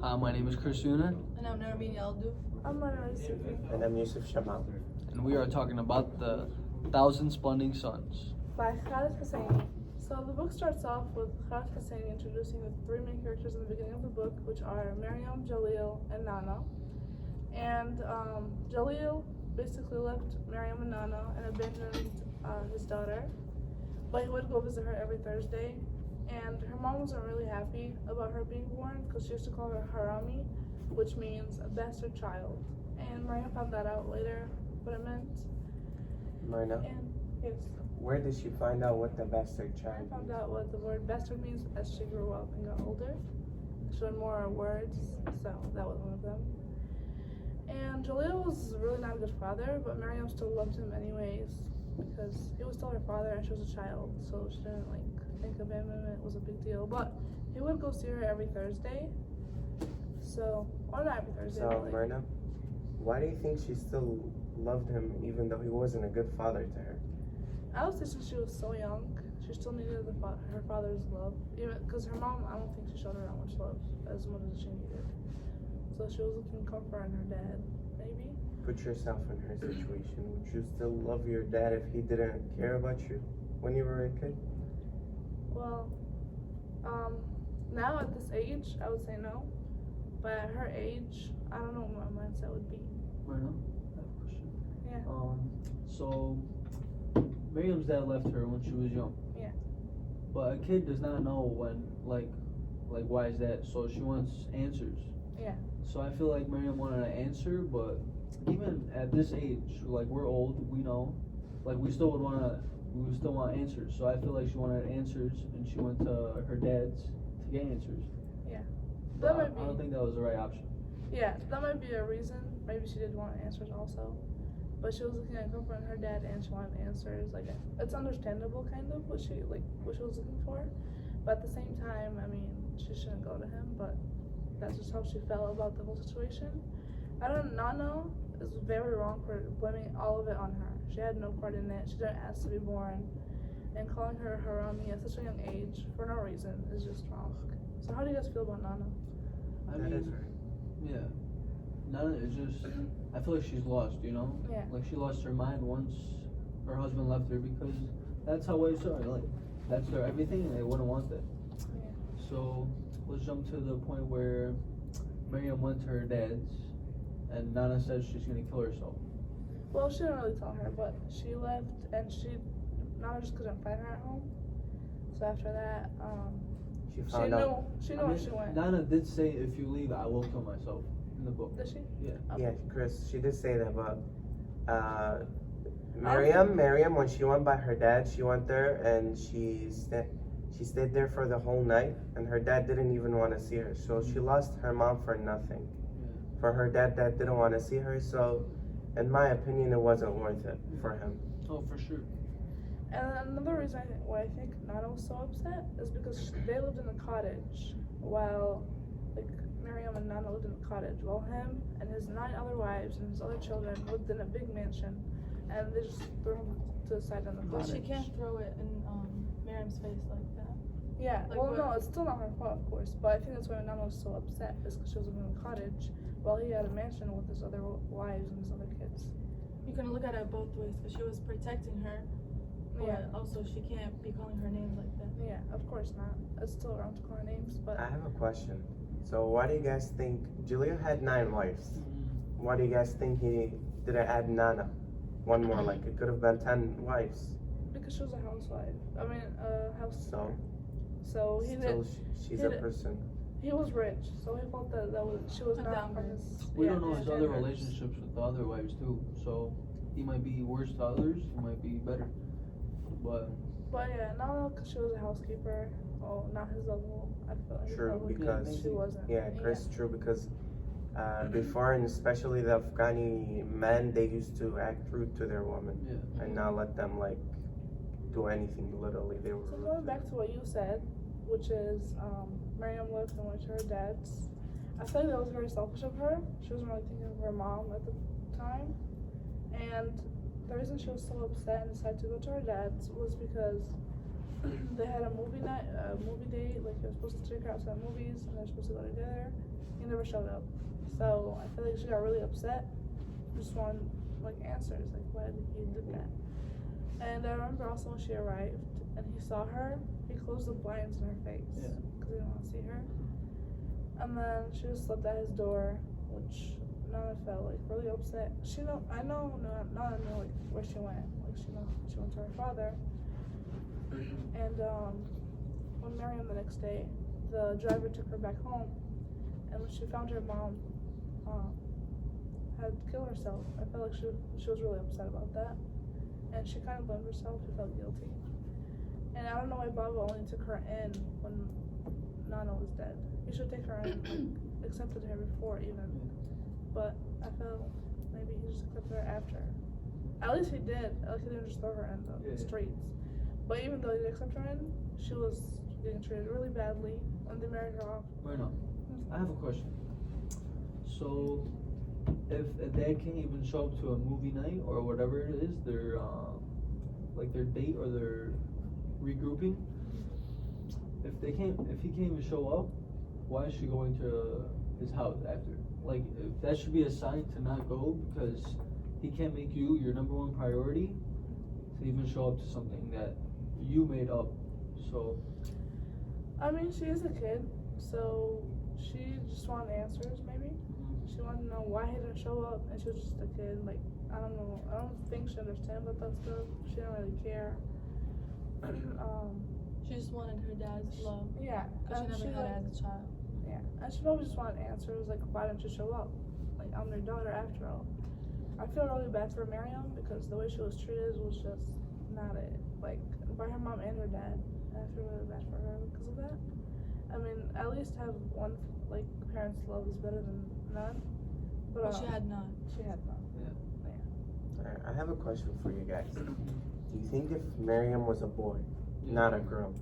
My name is Chris Yuna, And I'm Nermeen Yaldu. I'm Manor Sufi. And I'm Yusuf Shamal. and we are talking about the Thousand Splendid Sons. By Khalid Hosseini. So the book starts off with Khalid Hosseini introducing the three main characters in the beginning of the book, which are Miriam, Jalil, and Nana. And Jalil basically left Miriam and Nana and abandoned his daughter, but he would go visit her every Thursday. And her mom wasn't really happy about her being born because she used to call her Harami, which means a bastard child. And Miriam found that out later, what it meant. Marna, And yes. where did she find out what the bastard I child found is? out what the word bastard means as she grew up and got older. She learned more words, so that was one of them. And Jalil was really not a good father, but Miriam still loved him anyways because he was still her father and she was a child, so she didn't think abandonment was a big deal. But he would go see her every Thursday. So, or not every Thursday. So, but Marna, why do you think she still loved him even though he wasn't a good father to her? I would say since she was so young, she still needed her father's love. Even because her mom, I don't think she showed her that much love as much as she needed. So she was looking comfort in her dad, maybe. Put yourself in her situation. Would you still love your dad if he didn't care about you when you were a kid? Well, now at this age, I would say no. But at her age, I don't know what my mindset would be. Right now, I have a question. Yeah. So Miriam's dad left her when she was young. Yeah. But a kid does not know when, like why is that? So she wants answers. Yeah. So I feel like Miriam wanted an answer, but even at this age, like we're old, we know, like we would still want answers. So I feel like she wanted answers, and she went to her dad's to get answers. Yeah. But That might be. I don't think that was the right option. Yeah, that might be a reason. Maybe she did want answers also. But she was looking at comfort in her dad and she wanted answers. Like, it's understandable kind of what she was looking for. But at the same time, I mean, she shouldn't go to him, but that's just how she felt about the whole situation. Nana is very wrong for blaming all of it on her. She had no part in it. She didn't ask to be born. And calling her Harami at such a young age for no reason is just wrong. So how do you guys feel about Nana? I That is mean, right. yeah. Nana is just, I feel like she's lost, you know? Yeah. Like she lost her mind once her husband left her because that's how wives are. Like, that's their everything and they wouldn't want that. Yeah. So let's jump to the point where Miriam went to her dad's and Nana says she's gonna kill herself. Well, she didn't really tell her, but she left and Nana just couldn't find her at home. So after that, She she found out. knew where she went. Nana did say, if you leave, I will kill myself in the book. Did she? Yeah. Yeah, Chris, she did say that, but Miriam, when she went by her dad, she went there and she stayed there for the whole night, and her dad didn't even want to see her. So she lost her mom for nothing. Yeah. For her dad that didn't want to see her, so in my opinion, it wasn't worth it for him. Oh, for sure. And another reason why I think Nana was so upset is because they lived in a cottage while, Miriam and Nana lived in a cottage while him and his 9 other wives and his other children lived in a big mansion, and they just threw him to the side in the But cottage. she can't throw it in Miriam's face like that. Yeah, Like well, what? no, it's still not her fault, of course, but I think that's why Nana was so upset, is because she was living in a cottage while he had a mansion with his other wives and his other kids. You can look at it both ways because she was protecting her, but Yeah. also she can't be calling her names like that. Yeah, of course not. It's still wrong to call her names, but I have a question. So why do you guys think Julia had 9 wives? Mm-hmm. Why do you guys think he didn't add Nana? One more, like it could have been 10 wives. because she was a housewife. I mean, house. So So he still, did. she's he a did- person. He was rich, so he felt that she was A not from downgrade. his. We yeah, don't know his other standards. relationships with the other wives too, so he might be worse to others, he might be better. But yeah, not because she was a housekeeper. Oh, not his level. I feel like True, because she wasn't. yeah, Chris, true, because before, and especially the Afghani men, they used to act rude to their women yeah. and not let them do anything. Literally, they were So rude going to back them. to what you said, which is Miriam lived and went to her dad's. I feel like that was very selfish of her. She wasn't really thinking of her mom at the time, and the reason she was so upset and decided to go to her dad's was because they had a movie date. Like they were supposed to take her out to the movies, and they're supposed to go together. He never showed up. So I feel like she got really upset. Just wanted like answers, like why did he do that? And I remember also when she arrived and he saw her, he closed the blinds in her face because he didn't want to see her. And then she just slept at his door, which Nana felt like really upset. I know like where she went. Like she went to her father. And when Miriam the next day, the driver took her back home, and when she found her mom had killed herself, I felt like she was really upset about that, and she kind of blamed herself. She felt guilty, and I don't know why Baba only took her in when Nana was dead. He should take her in, accepted her before even, but I felt maybe he just accepted her after. At least he did. At least he didn't just throw her in the streets. But even though he did accept her in, she was getting treated really badly, and they married her off. Right now, I have a question. So, if a dad can't even show up to a movie night or whatever it is, their their date or their regrouping, if he can't even show up, why is she going to his house after? Like, if that should be a sign to not go because he can't make you your number one priority to even show up to something that you made up. So, I mean, she is a kid, so she just wanted answers, maybe. She wanted to know why he didn't show up, and she was just a kid. Like, I don't know. I don't think she understands about that stuff. She didn't really care. She just wanted her dad's love. Yeah. Because she never had it as a child. Yeah. And she probably just wanted answers, like, why didn't you show up? Like, I'm your daughter after all. I feel really bad for Miriam because the way she was treated was just not it. Like, by her mom and her dad. And I feel really bad for her because of that. I mean, at least have one, like, parent's love is better than none. But she had none. She had none. Alright, I have a question for you guys. Do you think if Miriam was a boy, not a girl,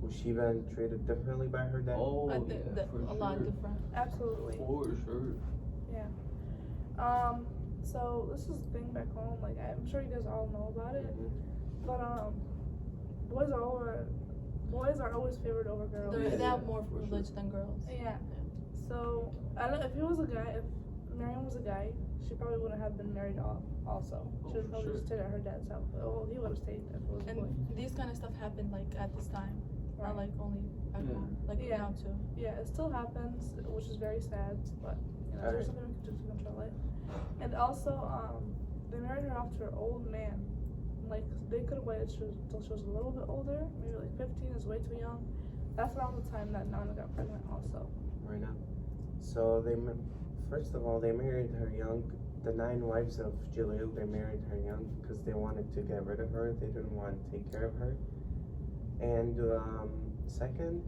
would she been treated differently by her dad? Oh, I think a lot different. Absolutely. For sure. Yeah. So this is the thing back home. Like, I'm sure you guys all know about it. But boys are always favored over girls. They have more privilege than girls. Yeah. So I don't know if if Miriam was a guy, she probably wouldn't have been married off. Also, she would probably just stayed at her dad's house. Well, he would have stayed if it was a boy. And these kind of stuff happened like at this time, not like only back home, like now too. Yeah, it still happens, which is very sad. But you know, there's something we can do to control it. And also, they married her off to her old man. Like, they could have waited till she was a little bit older, maybe like 15 is way too young. That's around the time that Nana got pregnant also. Right now. So first of all, they married her young. The 9 wives of Jalil, they married her young because they wanted to get rid of her. They didn't want to take care of her. And second,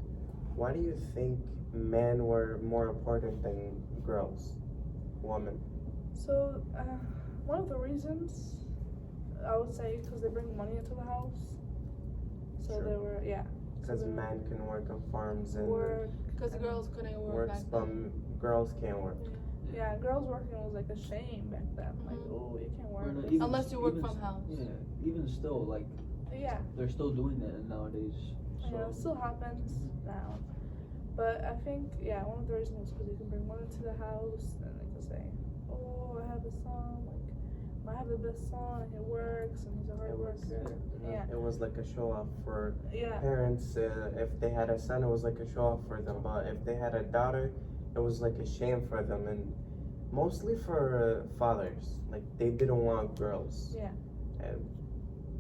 why do you think men were more important than girls, women? So, one of the reasons, I would say, because they bring money into the house. So they were, Because men can work on farms and work. Because girls couldn't work back then. Girls can't work. Yeah, girls working was like a shame back then. Like, oh, you can't work. Unless you work from house. Yeah, even still, like, they're still doing that nowadays. So. Yeah, it still happens now. But I think, one of the reasons was because you can bring money to the house and they can say, oh, I have a son, like, I have the best son, and he works, and he's a hard worker. It was like a show off for Yeah. parents. If they had a son, it was like a show off for them. But if they had a daughter, it was like a shame for them, and mostly for fathers. Like, they didn't want girls. Yeah.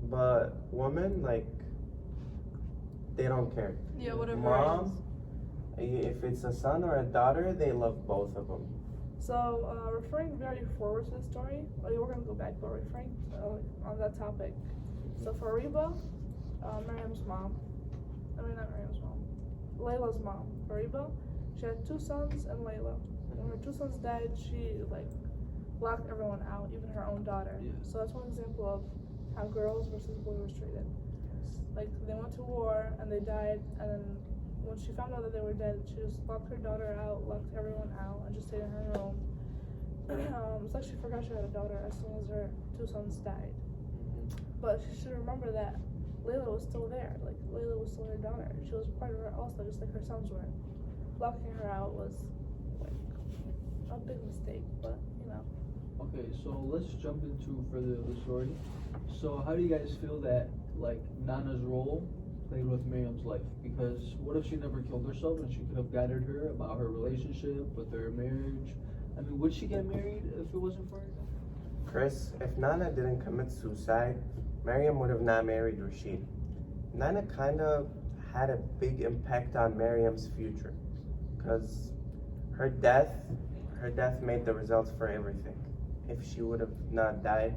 But women, like, they don't care. Yeah, whatever. Mom, if it's a son or a daughter, they love both of them. So, referring very forward to the story, we're gonna go back, but referring on that topic. So for Reba, Miriam's mom, not Miriam's mom, Layla's mom, Reba, she had 2 sons and Layla. When her 2 sons died, she locked everyone out, even her own daughter. Yeah. So that's one example of how girls versus boys were treated. Like, they went to war and they died, and then when she found out that they were dead, she just locked her daughter out, locked everyone out, and just stayed in her room. It's like she forgot she had a daughter as soon as her 2 sons died. But she should remember that Layla was still there. Like, Layla was still her daughter. She was part of her also, just like her sons were. Locking her out was a big mistake, but you know. Okay, so let's jump into further of the story. So how do you guys feel that like Nana's role played with Miriam's life? Because what if she never killed herself and she could have guided her about her relationship with her marriage? I mean, would she get married if it wasn't for her? Chris, if Nana didn't commit suicide, Miriam would have not married Rashid. Nana kind of had a big impact on Miriam's future, because her death made the results for everything. If she would have not died,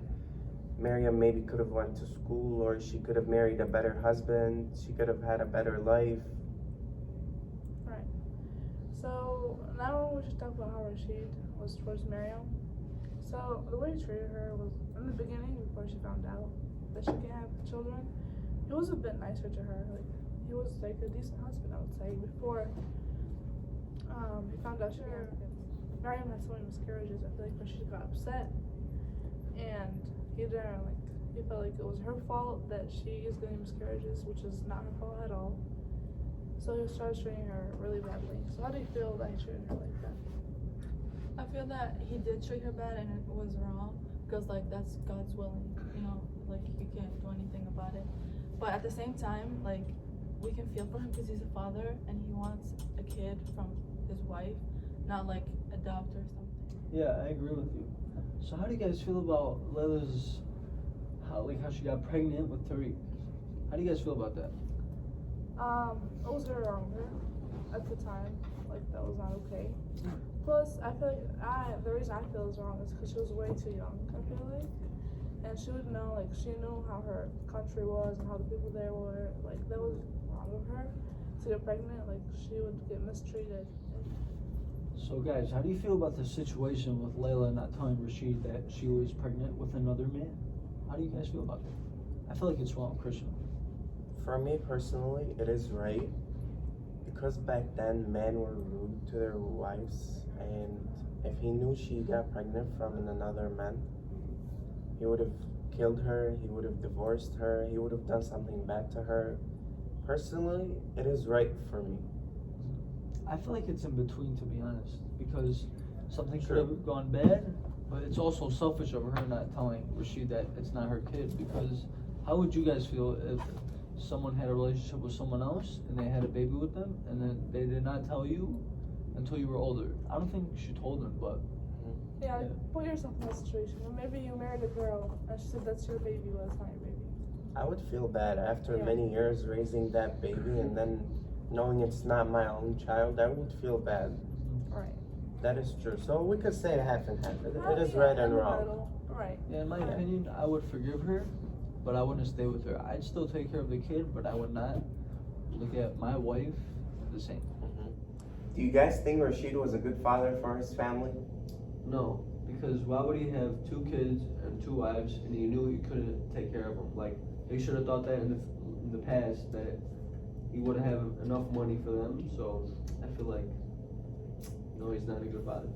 Miriam maybe could have went to school, or she could have married a better husband. She could have had a better life. Right. So now we should talk about how Rashid was towards Miriam. So the way he treated her was in the beginning, before she found out that she can't have children, he was a bit nicer to her. Like he was like a decent husband, I would say. Before he found out she can't have kids. Miriam had so many miscarriages. I feel like Rashid got upset, and he didn't like. He felt like it was her fault that she is getting miscarriages, which is not her fault at all. So he started treating her really badly. So how do you feel that he treated her like that? I feel that he did treat her bad and it was wrong because like that's God's willing, you know, like you can't do anything about it. But at the same time, like we can feel for him because he's a father and he wants a kid from his wife, not like adopt or something. Yeah, I agree with you. So how do you guys feel about Layla's how she got pregnant with Tariq? How do you guys feel about that? It was very wrong of her at the time. Like that was not okay. Plus, I feel like the reason I feel is wrong is because she was way too young. I feel like, and she would know, like she knew how her country was and how the people there were. Like that was wrong of her to get pregnant. Like she would get mistreated. So guys, how do you feel about the situation with Layla not telling Rashid that she was pregnant with another man? How do you guys feel about that? I feel like it's wrong, Christian. For me personally, it is right, because back then men were rude to their wives, and if he knew she got pregnant from another man, he would have killed her, he would have divorced her, he would have done something bad to her. Personally, it is right for me. I feel like it's in between, to be honest, because something could Sure. have gone bad, but it's also selfish of her not telling Rashid that it's not her kid. Because how would you guys feel if someone had a relationship with someone else and they had a baby with them and then they did not tell you until you were older? I don't think she told them, but Yeah, Yeah. put yourself in that situation. Or maybe you married a girl and she said that's your baby, well, it's not your baby. I would feel bad after Yeah. many years raising that baby and then knowing it's not my own child. I would feel bad. Right. That is true. So we could say half and half. It is Yeah, right and in the wrong. middle. Right. yeah, in my Right. opinion, I would forgive her, but I wouldn't stay with her. I'd still take care of the kid, but I would not look at my wife the same. Do you guys think Rashid was a good father for his family? No, because why would he have two kids and two wives and he knew he couldn't take care of them? Like, he should have thought that in the past that he wouldn't have enough money for them. So I feel like, no, he's not a good father.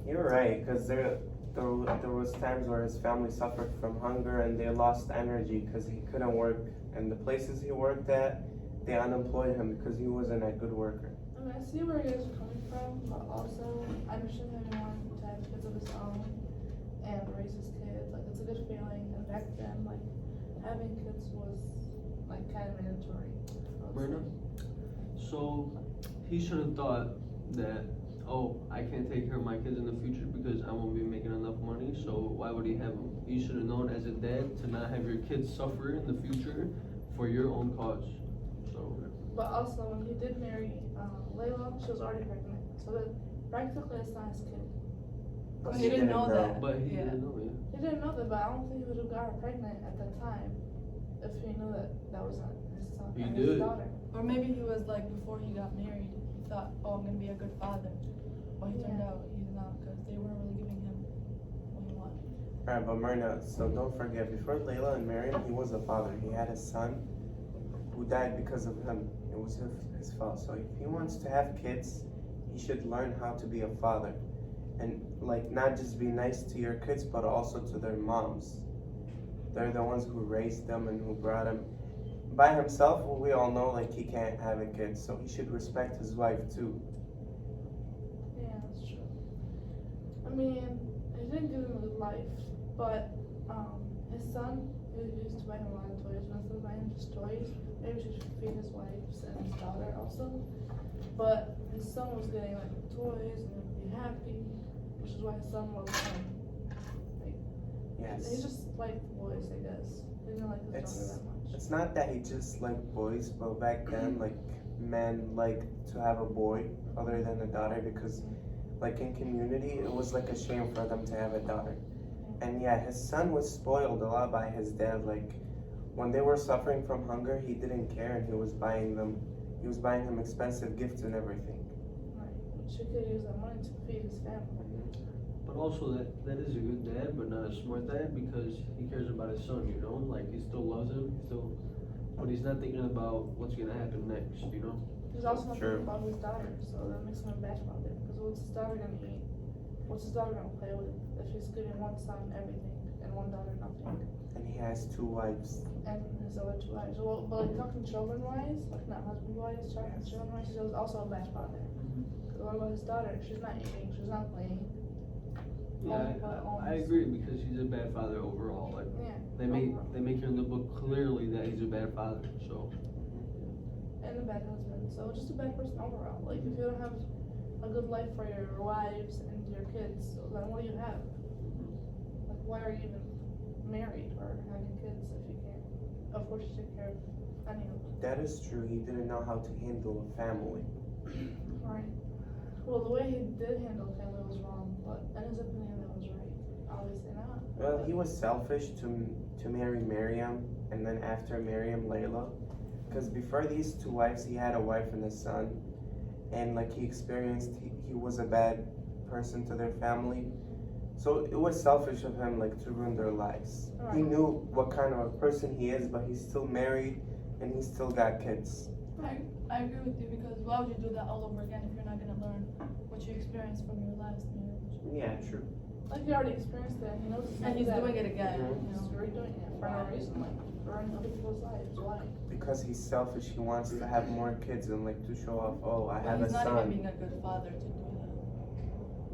You're right, because there was times where his family suffered from hunger and they lost energy because he couldn't work. And the places he worked at, they unemployed him because he wasn't a good worker. I mean, I see where you guys are coming from, but also I understand him wanting to have kids of his own and raise his kids. Like, it's a good feeling. And back then, like, having kids was, like, kind of mandatory. I would Myrna? say. So he should have thought that, oh, I can't take care of my kids in the future because I won't be making enough money, so why would he have them? You should have known as a dad to not have your kids suffer in the future for your own cause. So But also, when he did marry Layla, she was already pregnant. So that practically it's not his kid. But he didn't know that. but he Yeah. didn't know it. He didn't know that, but I don't think he would have got her pregnant at that time if he knew that that was not his son, He his did. daughter. Or maybe he was like before he got married, he thought, oh, I'm gonna be a good father. But he turned Yeah. out he's not because they weren't really giving him what he wanted. Alright, but Myrna, so don't forget, before Layla and Miriam, he was a father. He had a son who died because of him. It was his fault. So if he wants to have kids, he should learn how to be a father. And like, not just be nice to your kids, but also to their moms. They're the ones who raised them and who brought them. By himself, well, we all know like he can't have a kid, so he should respect his wife too. Yeah, that's true. I mean, he didn't give him a good life, but his son, he used to buy him a lot of toys. Instead of buying him just toys, maybe she should feed his wives and his daughter also. But his son was getting like toys and he'd be happy, which is why his son loved him. Yes. He just liked boys, I guess. He didn't like his daughter that much. It's not that he just liked boys, but back then, like, men liked to have a boy other than a daughter because, like, in community, it was like a shame for them to have a daughter. And yeah, his son was spoiled a lot by his dad. Like, when they were suffering from hunger, he didn't care and he was buying them expensive gifts and everything. Right. She could use that money to feed his family. But also that is a good dad, but not a smart dad because he cares about his son, you know? Like he still loves him, but he's not thinking about what's gonna happen next, you know? He's also not True. thinking about his daughter, so that makes him a bad father. Because what's his daughter gonna eat? What's his daughter gonna play with if he's giving one son everything and one daughter nothing? And he has 2 wives. And his other 2 wives. Well, but like talking children wise, like not husband wise, talking children wise, he was also a bad father. Because what about his daughter? She's not eating, she's not playing. Yeah, I agree because he's a bad father overall. Like Yeah. they make here in the book clearly that he's a bad father. So And a bad husband. So just a bad person overall. Like if you don't have a good life for your wives and your kids, then what do you have? Like why are you even married or having kids if you can't afford to take care of any of them? That is true. He didn't know how to handle a family. Right. Well, the way he did handle family was wrong, but in his opinion, that was right. Obviously not. Well, he was selfish to marry Miriam, and then after Miriam, Layla. Because before these 2 wives, he had a wife and a son, and like he experienced, he was a bad person to their family. So it was selfish of him, like to ruin their lives. Right. He knew what kind of a person he is, but he's still married, and he still got kids. I agree with you because why would you do that all over again if you're not gonna learn what you experienced from your last marriage? Yeah, true. Like he already experienced that, he knows it's And not he's that. doing it again. Mhm. You He's know? redoing it for no reason, like ruining other people's lives. Why? Because he's selfish, he wants to have more kids and like to show off, oh, I But have a he's not son. even being a good father to do that.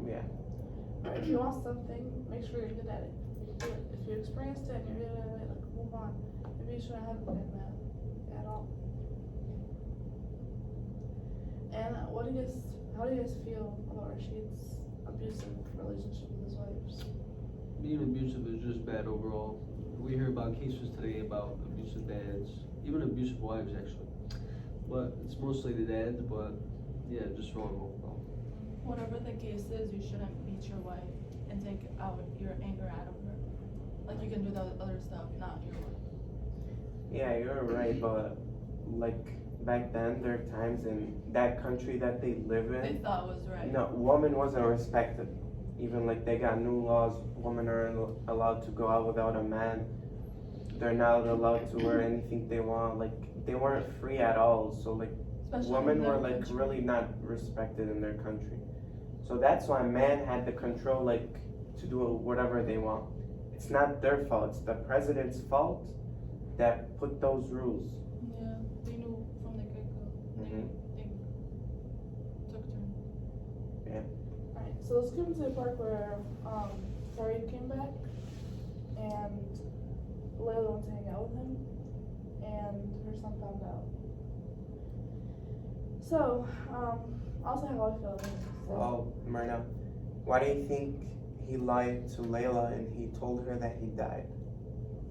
Yeah. Right, if you want something, make sure you're good at it. Do it. If you experienced it and you're good at it, like move on. Maybe you shouldn't have been that at all. And how do you guys feel about Rashid's abusive relationship with his wives? being abusive is just bad overall. We hear about cases today about abusive dads, even abusive wives actually. But it's mostly the dads, but yeah, just wrong overall. Whatever the case is, you shouldn't beat your wife and take out your anger out of her. Like you can do that with other stuff, not your wife. Yeah, you're right, but like back then, there are times in that country that they live They in, thought was right. no, woman wasn't respected. Even like they got new laws, women aren't allowed to go out without a man. They're not allowed to wear anything they want. Like they weren't free at all. So like Especially women in were their like country. really not respected in their country. So that's why man had the control like to do whatever they want. It's not their fault. It's the president's fault that put those rules. Yeah, they knew from the get-go. Mhm. They took turns. Alright, so let's get into the part where Farid came back and Layla went to hang out with him and her son found out. So, I'll say how I feel about it. Well, Myrna, why do you think he lied to Layla and he told her that he died?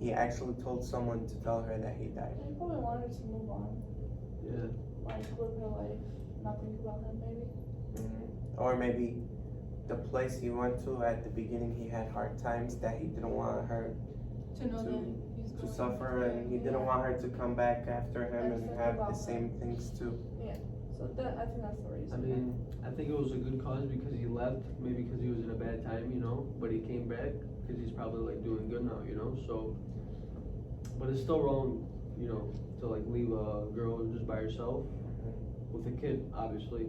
He actually told someone to tell her that he died. He probably wanted to move on, Yeah. like live her life, not think about him maybe. Or maybe the place he went to at the beginning, he had hard times that he didn't want her To know To- that he's to going suffer, and he didn't want her to come back after him and have the same things too. So that, I think that's the reason. I mean, I think it was a good cause because he left, maybe because he was in a bad time, you know, but he came back because he's probably like doing good now, you know, so. But it's still wrong, you know, to like leave a girl just by herself with a kid, obviously.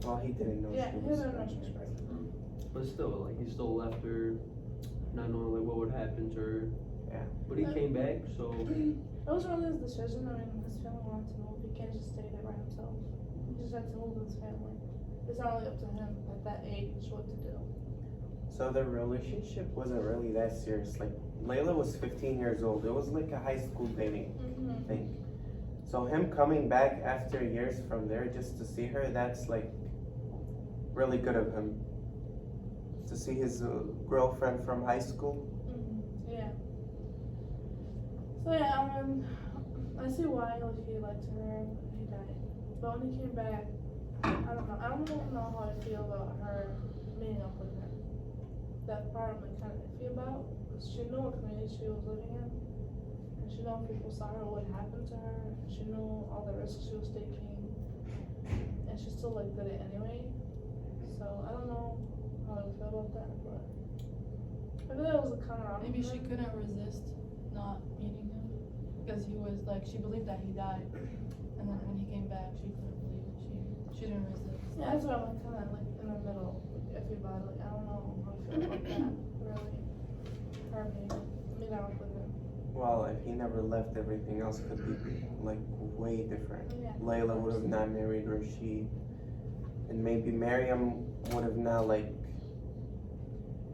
Well, he didn't know Yeah, she he was didn't know she was pregnant. But still, like, he still left her, not knowing like what would happen to her. Yeah. But he came back, so. It was really his decision. I mean, his family wanted to move. He can't just stay there by himself. He just had to move with his family. It's not really up to him at that age what to do. So the relationship wasn't really that serious. Like Layla was 15 years old. It was like a high school dating thing. So him coming back after years from there just to see her, that's like really good of him. To see his girlfriend from high school. Yeah. So yeah, I mean, I see why like he liked her. He died, but when he came back, I don't know. I don't even know how I feel about her meeting up with him. That part I'm like kind of iffy about. Cause she knew what community she was living in, and she knew if people saw her what happened to her. She knew all the risks she was taking, and she still like did it anyway. So I don't know how I feel about that, but I feel like it was a kind of Maybe she couldn't resist not meeting him because he was like she believed that he died, and then when he came back, she couldn't believe it. She didn't resist. Yeah, that's why I'm kind of like in the middle, like iffy about it. Like I don't know how I feel about that. Really, her meet up with him. Well, if he never left, everything else could be like way different. Yeah. Layla would have not married Rashid, and maybe Miriam would have not like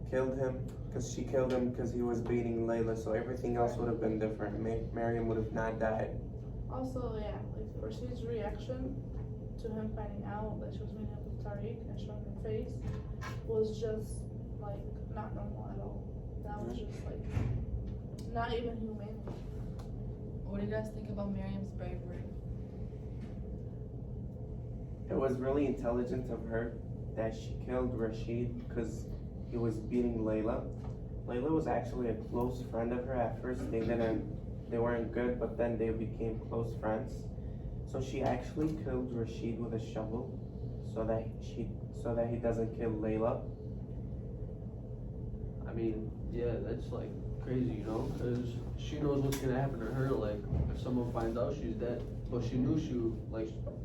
killed him because she killed him because he was beating Layla. So everything else would have been different. Miriam would have not died. Also, yeah, like Rashid's reaction to him finding out that she was meeting up with Tariq and showing her face was just like not normal at all. That was just like not even humane. What do you guys think about Miriam's bravery? It was really intelligent of her that she killed Rashid because he was beating Layla. Layla was actually a close friend of her at first. They weren't good, but then they became close friends. So she actually killed Rashid with a shovel so that he doesn't kill Layla. I mean, yeah, that's like crazy, you know, because she knows what's gonna happen to her. Like, if someone finds out she's dead, but she knew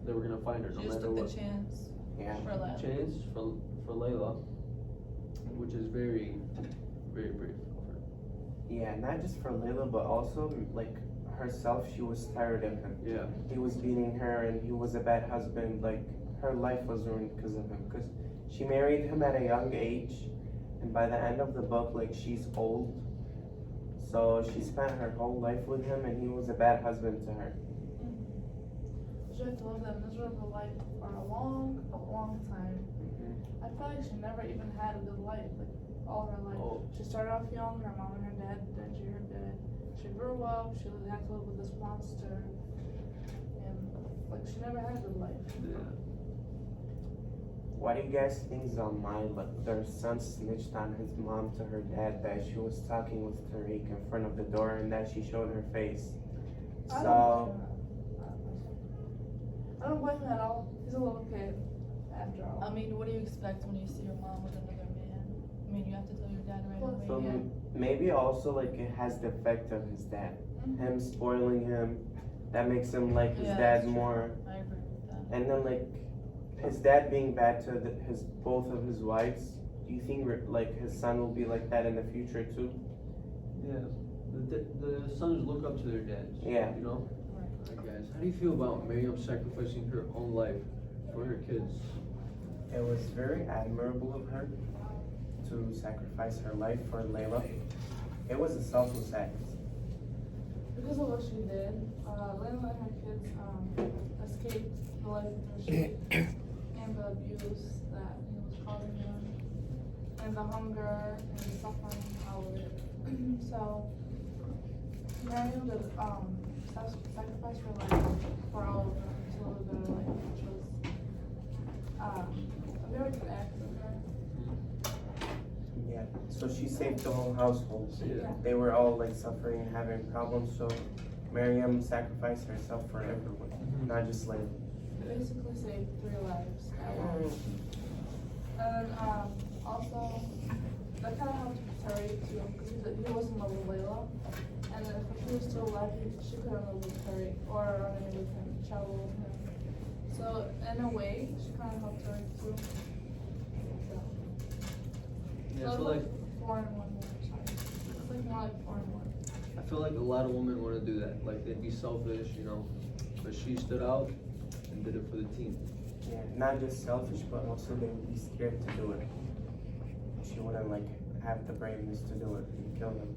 they were gonna find her no She just matter took what. the chance Yeah. for Layla. Chance for Layla, which is very, very brave of her. Yeah, not just for Layla, but also like herself. She was tired of him. Yeah. He was beating her, and he was a bad husband. Like her life was ruined because of him. Because she married him at a young age, and by the end of the book, like she's old. So she spent her whole life with him, and he was a bad husband to her. She had to live that miserable life for a long time. I feel like she never even had a good life, like all her life. Oh. She started off young, her mom and her dad didn't treat her good. She grew up, she had to live with this monster, and like she never had a good life. Yeah. Why do you guys think Zalmai, like their son, snitched on his mom to her dad that she was talking with Tariq in front of the door and that she showed her face? I don't blame him at all. He's a little kid, after all. I mean, what do you expect when you see your mom with another man? I mean, you have to tell your dad right away. So Yeah. maybe also like it has the effect of his dad. Him spoiling him, that makes him like his Yeah, dad that's true. more. I agree with that. And then like his dad being bad to both of his wives. Do you think like his son will be like that in the future too? Yeah. The sons look up to their dads. Yeah. You know. Alright, guys, how do you feel about Miriam sacrificing her own life for her kids? It was very admirable of her to sacrifice her life for Layla. It was a selfless act. Because of what she did, Layla and her kids escaped the life of Rashid and the abuse that he was causing them, and the hunger and the suffering out of it. So, Miriam did sacrifice her life for all of them to live a better life, which was a very good act of her. Yeah. So she saved the whole household. Yeah. They were all like suffering and having problems. So Miriam sacrificed herself for everyone, not just Layla. Basically saved 3 lives at once. And also, that kind of helped Tariq too, because he was in love with Layla. And then if he was still alive, she could have lived with Tariq or run away with him, travel with him. So in a way, she kind of helped Tariq too. So, Yeah. so So it's like, 4 in 1 more, sorry. It's like more like 4 in 1. I feel like a lot of women want to do that. Like they'd be selfish, you know, but she stood out and did it for the team. Yeah, not just selfish, but also they would be scared to do it. she wouldn't like have the brains to do it and kill them.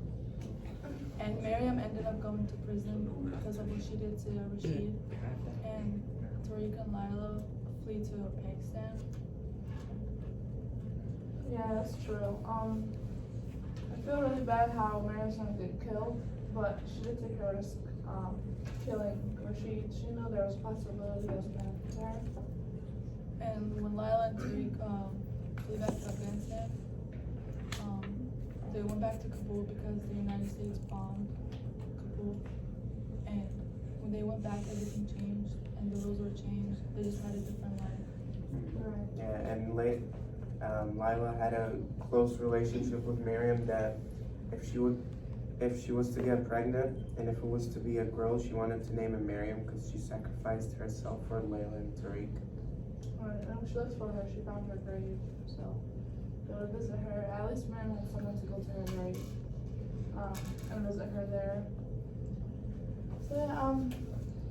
And Miriam ended up going to prison because of what she did to Rashid. And Tariq and Lila flee to Pakistan. Yeah, that's true. I feel really bad how Miriam's gonna get killed, but she did take a risk killing Rashid. She knew there was a possibility that was gonna happen to her. And when Lila and Tariq flew back to Afghanistan, they went back to Kabul because the United States bombed Kabul. And when they went back, everything changed and the rules were changed. They just had a different life. Right. Yeah, and Lila had a close relationship with Miriam that if she was to get pregnant and if it was to be a girl, she wanted to name it Miriam because she sacrificed herself for Layla and Tariq. Right, and when she looked for her, she found her grave, so they would visit her. At least Miriam had someone to go to her grave and visit her there. So yeah,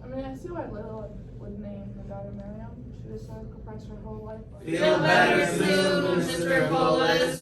I mean, I see why Layla would name her daughter Miriam. She just sacrificed her whole life. Feel better soon, Mr. Polis.